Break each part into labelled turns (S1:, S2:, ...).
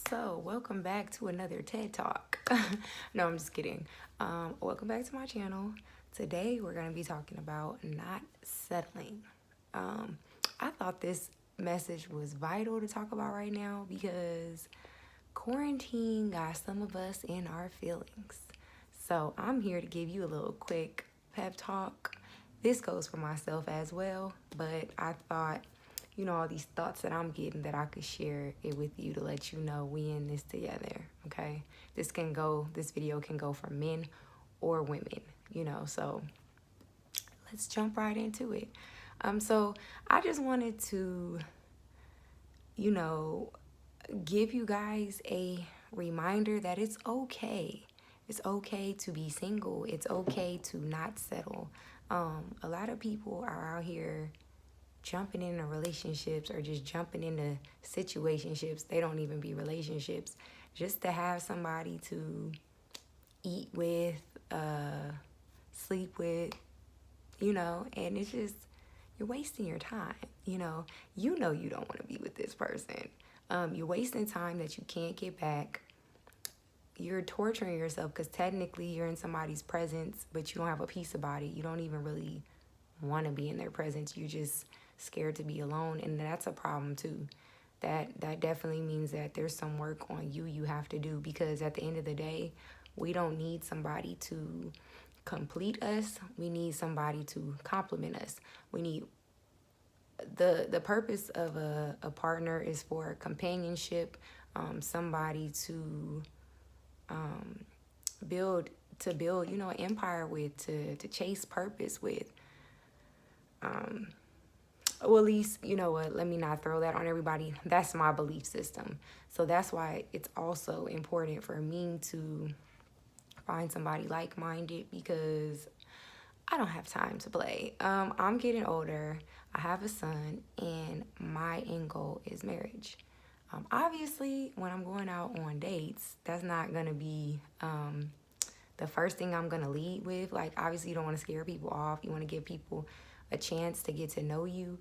S1: So, welcome back to another TED Talk. No, I'm just kidding. Welcome back to my channel. Today, we're going to be talking about not settling. Um, I thought this message was vital to talk about right now because quarantine got some of us in our feelings. So, I'm here to give you a little quick pep talk. This goes for myself as well, but I thought all these thoughts that I'm getting that I could share it with you to let you know we in this together, okay? This video can go for men or women, so let's jump right into it. So I just wanted to, you know, give you guys a reminder that it's okay. It's okay to be single. It's okay to not settle. A lot of people are out here jumping into relationships or just jumping into situationships. They don't even be relationships. Just to have somebody to eat with, sleep with, and it's just, you're wasting your time. You don't want to be with this person. You're wasting time that you can't get back. You're torturing yourself because technically you're in somebody's presence, but you don't have a peace about it. You don't even really want to be in their presence. You're just scared to be alone, and that's a problem too. That definitely means that there's some work on you have to do, because at the end of the day, we don't need somebody to complete us. We need somebody to complement us. We need the purpose of a partner is for companionship, somebody to build an empire with, to chase purpose with. Well, at least, you know what, let me not throw that on everybody. That's my belief system. So that's why it's also important for me to find somebody like-minded, because I don't have time to play. I'm getting older. I have a son, and my end goal is marriage. Obviously, when I'm going out on dates, that's not going to be the first thing I'm going to lead with. Like, obviously, you don't want to scare people off. You want to give people a chance to get to know you.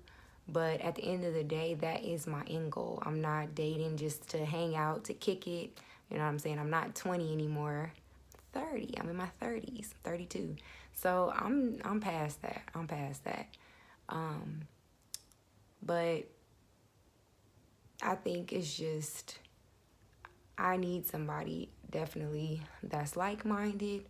S1: But at the end of the day, that is my end goal. I'm not dating just to hang out, to kick it. You know what I'm saying? I'm not 20 anymore. 30. I'm in my 30s, 32. So I'm past that. I'm past that. But I think it's just, I need somebody definitely that's like-minded.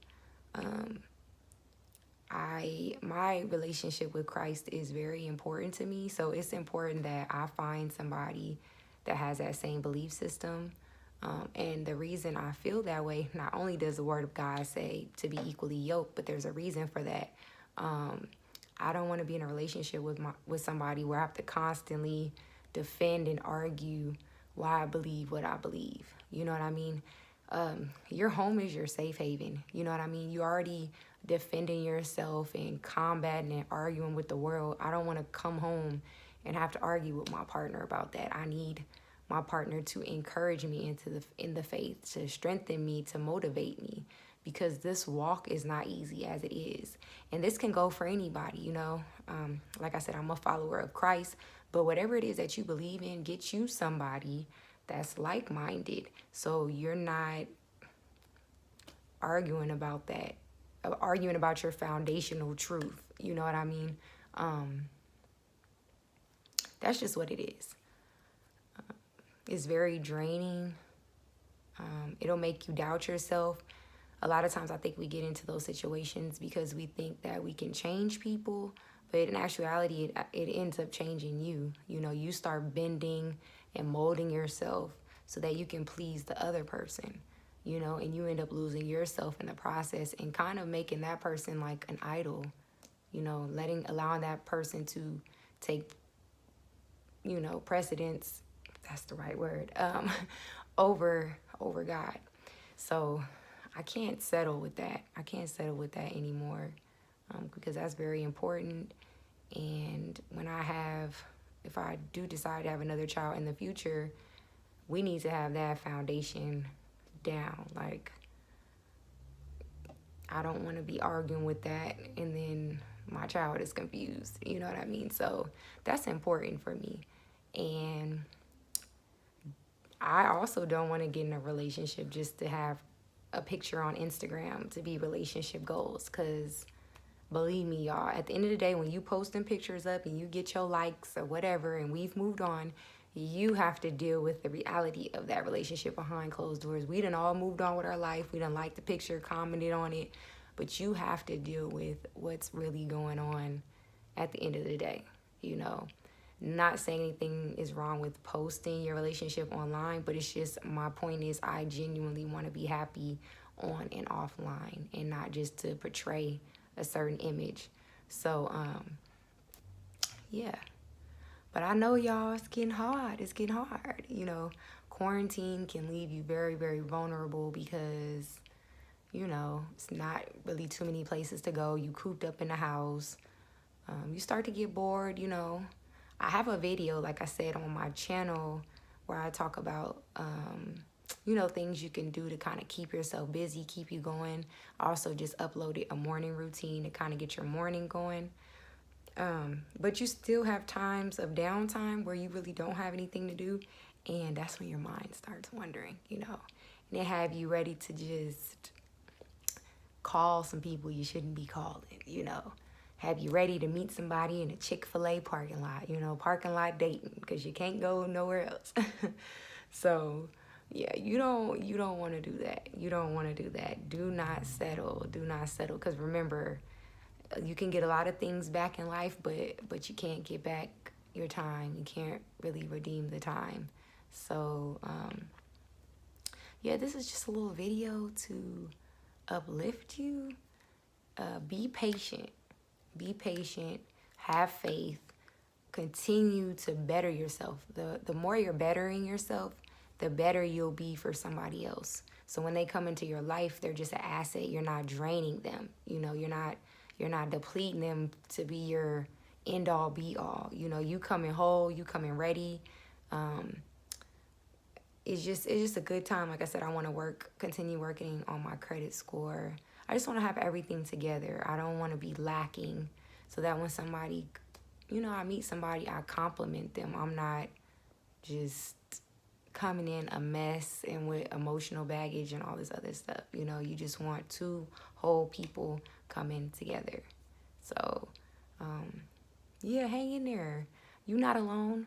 S1: My relationship with Christ is very important to me, so it's important that I find somebody that has that same belief system. And the reason I feel that way, not only does the Word of God say to be equally yoked, but there's a reason for that. I don't want to be in a relationship with somebody where I have to constantly defend and argue why I believe what I believe. You know what I mean? Your home is your safe haven. You know what I mean? You already defending yourself and combating and arguing with the world. I don't want to come home and have to argue with my partner about that. I need my partner to encourage me in the faith, to strengthen me, to motivate me, because this walk is not easy as it is. And this can go for anybody, Like I said, I'm a follower of Christ, but whatever it is that you believe in, get you somebody that's like-minded, so you're not arguing about that, arguing about your foundational truth. You know what I mean? That's just what it is. It's very draining. It'll make you doubt yourself. A lot of times I think we get into those situations because we think that we can change people, but in actuality, it ends up changing you. You start bending and molding yourself so that you can please the other person, and you end up losing yourself in the process and kind of making that person like an idol, allowing that person to take, precedence, if that's the right word, over God. So I can't settle with that. I can't settle with that anymore, because that's very important. And if I do decide to have another child in the future, we need to have that foundation down. Like, I don't want to be arguing with that and then my child is confused. You know what I mean? So that's important for me. And I also don't want to get in a relationship just to have a picture on Instagram to be relationship goals. Because believe me, y'all, at the end of the day, when you posting pictures up and you get your likes or whatever, and we've moved on, you have to deal with the reality of that relationship behind closed doors. We done all moved on with our life. We done liked the picture, commented on it, but you have to deal with what's really going on at the end of the day, you know. Not saying anything is wrong with posting your relationship online, but it's just, my point is, I genuinely want to be happy on and offline and not just to portray a certain image. So, yeah. But I know, y'all, it's getting hard. It's getting hard. You know, quarantine can leave you very, very vulnerable because, you know, it's not really too many places to go. You cooped up in the house. You start to get bored, you know. I have a video, like I said, on my channel where I talk about, you know, things you can do to kind of keep yourself busy, keep you going. I also just uploaded a morning routine to kind of get your morning going. But you still have times of downtime where you really don't have anything to do. And that's when your mind starts wandering, you know. And they have you ready to just call some people you shouldn't be calling, you know. Have you ready to meet somebody in a Chick-fil-A parking lot, you know, parking lot dating, because you can't go nowhere else. So, yeah, you don't want to do that. You don't want to do that. Do not settle. Do not settle. Because remember, you can get a lot of things back in life, but you can't get back your time. You can't really redeem the time. So, yeah, this is just a little video to uplift you. Be patient. Be patient, have faith, continue to better yourself. The more you're bettering yourself, the better you'll be for somebody else. So when they come into your life, they're just an asset. You're not draining them. You know, you're not depleting them to be your end all be all. You know, you coming whole, you coming ready. It's just a good time. Like I said, I want to continue working on my credit score. I just want to have everything together. I don't want to be lacking, so that when somebody, you know, I meet somebody, I compliment them. I'm not just coming in a mess and with emotional baggage and all this other stuff. You know, you just want two whole people coming together. So, yeah, hang in there. You're not alone.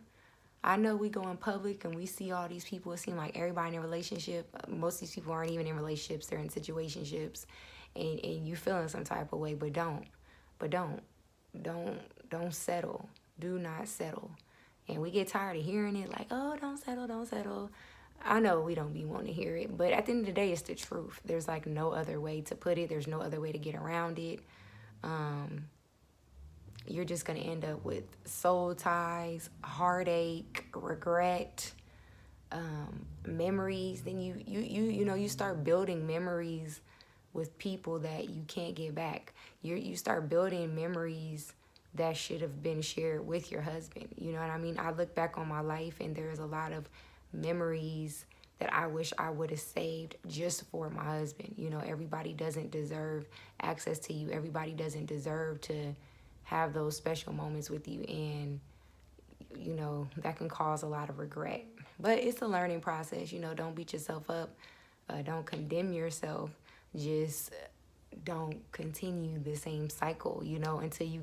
S1: I know we go in public and we see all these people. It seems like everybody in a relationship. Most of these people aren't even in relationships. They're in situationships. And you feeling some type of way, but don't settle. Do not settle. And we get tired of hearing it, like, oh, don't settle. I know we don't be wanting to hear it, but at the end of the day, it's the truth. There's like no other way to put it. There's no other way to get around it. You're just gonna end up with soul ties, heartache, regret, memories. Then you start building memories with people that you can't get back. You start building memories that should have been shared with your husband. You know what I mean? I look back on my life and there's a lot of memories that I wish I would have saved just for my husband. You know, everybody doesn't deserve access to you. Everybody doesn't deserve to have those special moments with you, and you know, that can cause a lot of regret. But it's a learning process. You know, don't beat yourself up. Don't condemn yourself. Just don't continue the same cycle, you know, until you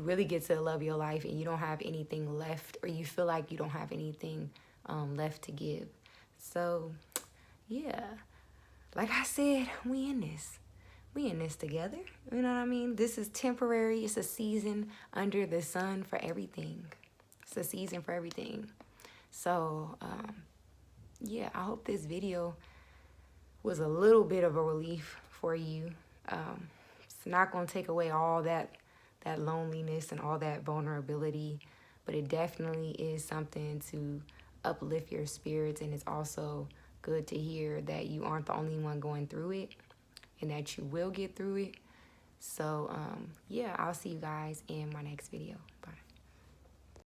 S1: really get to the love of your life and you don't have anything left, or you feel like you don't have anything left to give. So, yeah, like I said, we in this together. You know what I mean? This is temporary. It's a season under the sun for everything. It's a season for everything. So, yeah, I hope this video was a little bit of a relief for you. It's not going to take away all that loneliness and all that vulnerability, but it definitely is something to uplift your spirits, and it's also good to hear that you aren't the only one going through it and that you will get through it. So, yeah, I'll see you guys in my next video.